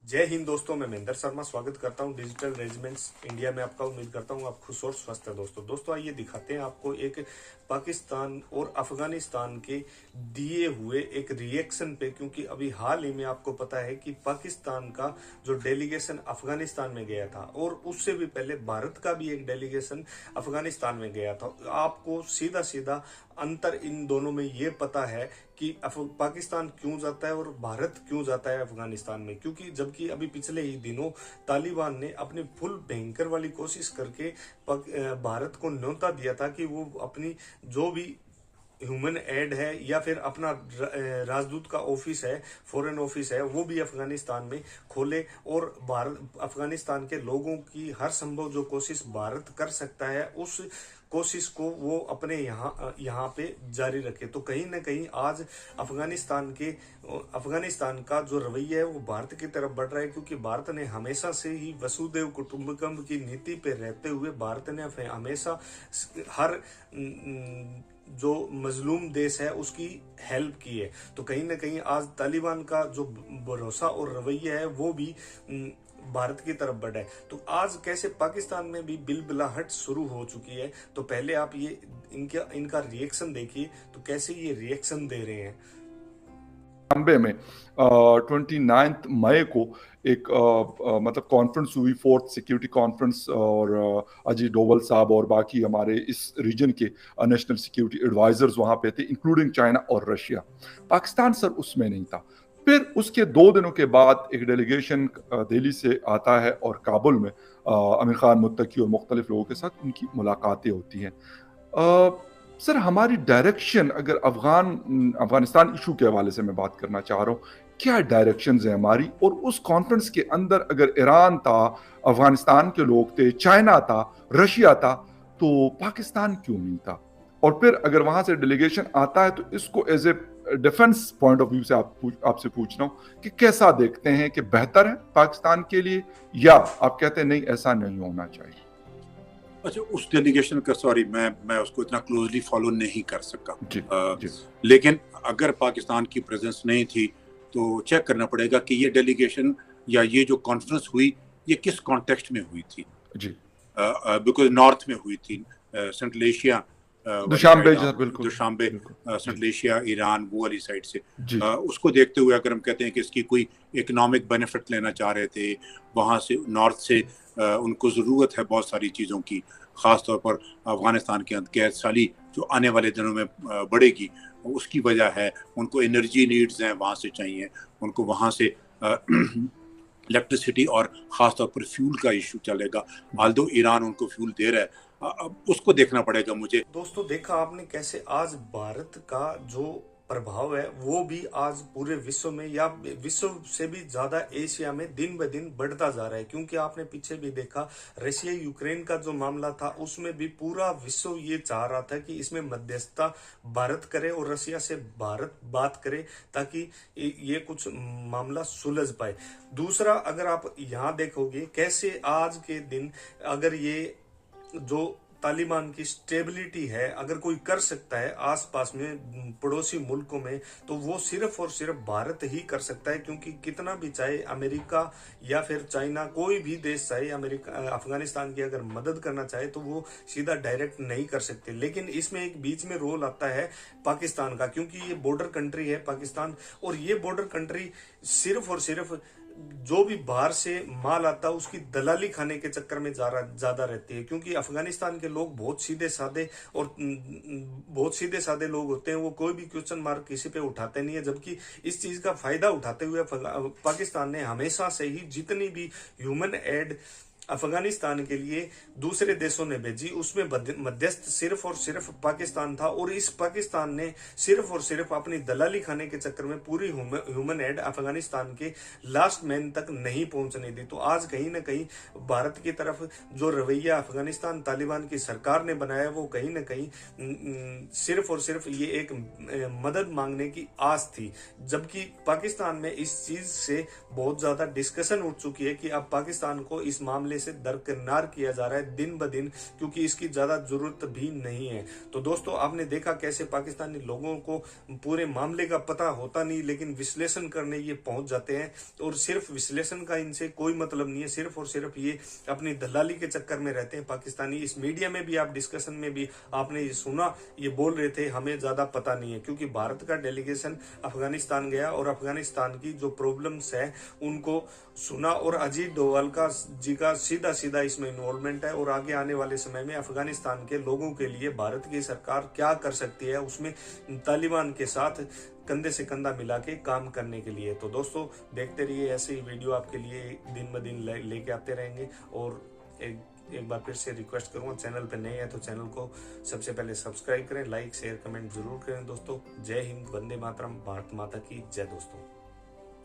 जय हिंद दोस्तों, मैं महेंद्र शर्मा स्वागत करता हूं डिजिटल रेजिमेंट्स इंडिया में आपका। उम्मीद करता हूं आप खुश और स्वस्थ हैं। दोस्तों आइए दिखाते हैं आपको एक पाकिस्तान और अफगानिस्तान के दिए हुए एक रिएक्शन पे, क्योंकि अभी हाल ही में आपको पता है कि पाकिस्तान का जो डेलीगेशन अफगानिस्तान में गया था और उससे भी पहले भारत का भी एक डेलीगेशन अफगानिस्तान में गया था। आपको सीधा सीधा अंतर इन दोनों में ये पता है कि पाकिस्तान क्यों जाता है और भारत क्यों जाता है अफगानिस्तान में, क्योंकि जबकि अभी पिछले ही दिनों तालिबान ने अपनी फुल भयंकर वाली कोशिश करके भारत को न्योता दिया था कि वो अपनी जो भी ह्यूमन एड है या फिर अपना राजदूत का ऑफिस है, फॉरेन ऑफिस है, वो भी अफगानिस्तान में खोले और भारत अफगानिस्तान के लोगों की हर संभव जो कोशिश भारत कर सकता है उस कोशिश को वो अपने यहाँ पे जारी रखे। तो कहीं ना कहीं आज अफगानिस्तान का जो रवैया है वो भारत की तरफ बढ़ रहा है, क्योंकि भारत ने हमेशा से ही वसुदेव कुटुंबकम की नीति पे रहते हुए भारत ने हमेशा हर जो मजलूम देश है उसकी हेल्प की है। तो कहीं ना कहीं आज तालिबान का जो भरोसा और रवैया है वो भी भारत की तरफ बढ़ा है। तो आज कैसे पाकिस्तान में भी बिलबिलाहट शुरू हो चुकी है। तो पहले आप ये इनका रिएक्शन देखिए, तो कैसे ये रिएक्शन दे रहे हैं। बॉम्बे में 29 मई को एक मतलब कॉन्फ्रेंस हुई, फोर्थ सिक्योरिटी कॉन्फ्रेंस, और अजीत डोवल साहब और बाकी हमारे इस रीजन के नेशनल सिक्योरिटी एडवाइजर्स वहां पे थे, इंक्लूडिंग चाइना और रशिया। पाकिस्तान सर उसमें नहीं था। फिर उसके 2 दिनों के बाद एक डेलीगेशन दिल्ली से आता है और काबुल में आमिर खान मुत्तकी और मुख्तलिफ लोगों के साथ उनकी मुलाकातें होती हैं। सर हमारी डायरेक्शन, अगर अफगानिस्तान इशू के हवाले से मैं बात करना चाह रहा हूँ, क्या डायरेक्शंस है हमारी? और उस कॉन्फ्रेंस के अंदर अगर ईरान था, अफगानिस्तान के लोग थे, चाइना था, रशिया था, तो पाकिस्तान क्यों नहीं था? और फिर अगर वहां से डेलीगेशन आता है तो इसको as a defence point of view से आपसे पूछ रहा हूँ कि कैसा देखते हैं, कि बेहतर है पाकिस्तान के लिए, या आप कहते हैं नहीं ऐसा नहीं होना चाहिए? अच्छा, उस डेलीगेशन का सॉरी मैं उसको इतना क्लोजली फॉलो नहीं कर सका। जी। लेकिन अगर पाकिस्तान की प्रेजेंस नहीं थी तो चेक करना पड़ेगा कि ये डेलीगेशन या ये जो कॉन्फ्रेंस हुई ये किस कॉन्टेक्स्ट में हुई थी। जी, बिकॉज नॉर्थ में हुई थी, सेंट्रल एशिया, दुशांबे बिल्कुल दुशांबे, बिल्कुल सेंट्रल एशिया, ईरान, वो वाली साइड से। जी उसको देखते हुए अगर हम कहते हैं कि इसकी कोई इकोनॉमिक बेनिफिट लेना चाह रहे थे वहाँ से, नॉर्थ से, उनको ज़रूरत है बहुत सारी चीज़ों की, ख़ास तौर पर अफ़गानिस्तान के अंदर गैस साली जो आने वाले दिनों में बढ़ेगी, उसकी वजह है उनको एनर्जी नीड्स हैं, वहाँ से चाहिए उनको, वहाँ से इलेक्ट्रिसिटी और ख़ास तौर पर फ्यूल का इशू चलेगा। आल्दो ईरान उनको फ्यूल दे रहा है, अब उसको देखना पड़ेगा मुझे। दोस्तों देखा आपने कैसे आज भारत का जो प्रभाव है वो भी आज पूरे विश्व में या विश्व से भी ज्यादा एशिया में दिन ब दिन बढ़ता जा रहा है, क्योंकि आपने पीछे भी देखा रशिया यूक्रेन का जो मामला था उसमें भी पूरा विश्व ये चाह रहा था कि इसमें मध्यस्थता भारत करे और रशिया से भारत बात करे ताकि ये कुछ मामला सुलझ पाए। दूसरा, अगर आप यहाँ देखोगे कैसे आज के दिन अगर ये जो तालिबान की स्टेबिलिटी है अगर कोई कर सकता है आसपास में पड़ोसी मुल्कों में, तो वो सिर्फ और सिर्फ भारत ही कर सकता है, क्योंकि कितना भी चाहे अमेरिका या फिर चाइना, कोई भी देश चाहे अमेरिका अफगानिस्तान की अगर मदद करना चाहे तो वो सीधा डायरेक्ट नहीं कर सकते। लेकिन इसमें एक बीच में रोल आता है पाकिस्तान का, क्योंकि ये बॉर्डर कंट्री है पाकिस्तान, और ये बॉर्डर कंट्री सिर्फ और सिर्फ जो भी बाहर से माल आता है उसकी दलाली खाने के चक्कर में ज्यादा रहती है, क्योंकि अफगानिस्तान के लोग बहुत सीधे साधे लोग होते हैं। वो कोई भी क्वेश्चन मार्क किसी पे उठाते नहीं है, जबकि इस चीज का फायदा उठाते हुए पाकिस्तान ने हमेशा से ही जितनी भी ह्यूमन एड अफगानिस्तान के लिए दूसरे देशों ने भेजी उसमें मध्यस्थ सिर्फ और सिर्फ पाकिस्तान था, और इस पाकिस्तान ने सिर्फ और सिर्फ अपनी दलाली खाने के चक्कर में पूरी ह्यूमन एड अफगानिस्तान के लास्ट मैन तक नहीं पहुंचने दी। तो आज कहीं ना कहीं भारत की तरफ जो रवैया अफगानिस्तान तालिबान की सरकार ने बनाया वो कहीं ना कहीं सिर्फ और सिर्फ ये एक मदद मांगने की आस थी, जबकि पाकिस्तान में इस चीज से बहुत ज्यादा डिस्कशन उठ चुकी है कि अब पाकिस्तान को इस मामले मामले से दरकिनार किया जा रहा है दिन ब दिन, क्योंकि इसकी ज्यादा जरूरत भी नहीं है। तो दोस्तों आपने देखा कैसे पाकिस्तानी लोगों को पूरे मामले का पता होता नहीं, लेकिन विश्लेषण करने ये पहुंच जाते हैं, और सिर्फ विश्लेषण का इनसे कोई मतलब नहीं है, सिर्फ और सिर्फ ये अपनी दलाली के चक्कर में रहते हैं पाकिस्तानी। इस मीडिया में भी आप डिस्कशन में भी आपने ये सुना, ये बोल रहे थे हमें ज्यादा पता नहीं है, क्योंकि भारत का डेलीगेशन अफगानिस्तान गया और अफगानिस्तान की जो प्रॉब्लम्स है उनको सुना, और अजीत डोभाल का जी का सीधा सीधा इसमें इन्वॉल्वमेंट है, और आगे आने वाले समय में अफगानिस्तान के लोगों के लिए भारत की सरकार क्या कर सकती है उसमें तालिबान के साथ कंधे से कंधा मिला के काम करने के लिए। तो दोस्तों देखते रहिए, ऐसे ही वीडियो आपके लिए दिन ब दिन लेके आते रहेंगे। और एक बार फिर से रिक्वेस्ट करूंगा, चैनल पे नए हैं तो चैनल को सबसे पहले सब्सक्राइब करें, लाइक शेयर कमेंट जरूर करें दोस्तों। जय हिंद, वंदे मातरम, भारत माता की जय दोस्तों।